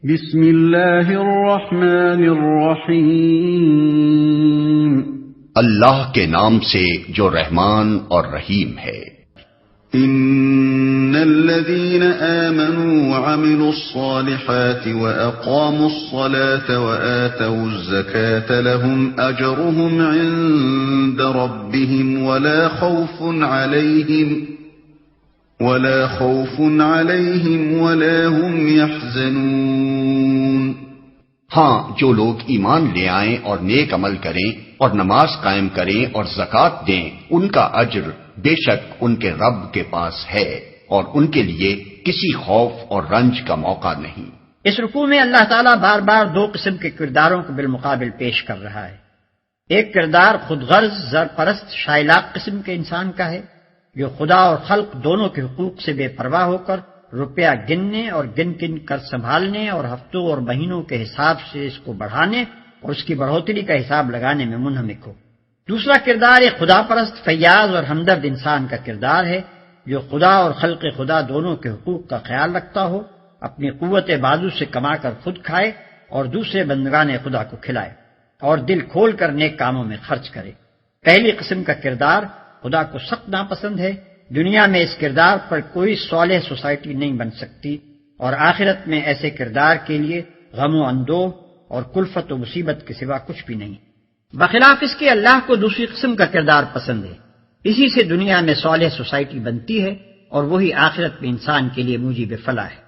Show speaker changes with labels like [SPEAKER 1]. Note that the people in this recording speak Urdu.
[SPEAKER 1] بسم اللہ الرحمن الرحیم،
[SPEAKER 2] اللہ کے نام سے جو رحمان اور رحیم ہے۔
[SPEAKER 1] ان الذين آمنوا وعملوا الصالحات واقاموا الصلاة وآتوا الزكاة لهم اجرهم عند ربهم ولا خوف عليهم ولا هم يحزنون۔
[SPEAKER 2] ہاں، جو لوگ ایمان لے آئیں اور نیک عمل کریں اور نماز قائم کریں اور زکوٰۃ دیں، ان کا اجر بے شک ان کے رب کے پاس ہے اور ان کے لیے کسی خوف اور رنج کا موقع نہیں۔
[SPEAKER 3] اس رکوع میں اللہ تعالیٰ بار بار دو قسم کے کرداروں کو بالمقابل پیش کر رہا ہے۔ ایک کردار خود غرض، زر پرست، شائلاق قسم کے انسان کا ہے، جو خدا اور خلق دونوں کے حقوق سے بے پرواہ ہو کر روپیہ گننے اور گن گن کر سنبھالنے اور ہفتوں اور مہینوں کے حساب سے اس کو بڑھانے اور اس کی بڑھوتری کا حساب لگانے میں منہمک ہو۔ دوسرا کردار ایک خدا پرست، فیاض اور ہمدرد انسان کا کردار ہے، جو خدا اور خلق خدا دونوں کے حقوق کا خیال رکھتا ہو، اپنی قوت بازو سے کما کر خود کھائے اور دوسرے بندگان خدا کو کھلائے، اور دل کھول کر نیک کاموں میں خرچ کرے۔ پہلی قسم کا کردار خدا کو سخت ناپسند ہے۔ دنیا میں اس کردار پر کوئی صالح سوسائٹی نہیں بن سکتی، اور آخرت میں ایسے کردار کے لیے غم و اندوہ اور کلفت و مصیبت کے سوا کچھ بھی نہیں۔ بخلاف اس کے اللہ کو دوسری قسم کا کردار پسند ہے، اسی سے دنیا میں صالح سوسائٹی بنتی ہے، اور وہی آخرت میں انسان کے لیے موجب فلاح ہے۔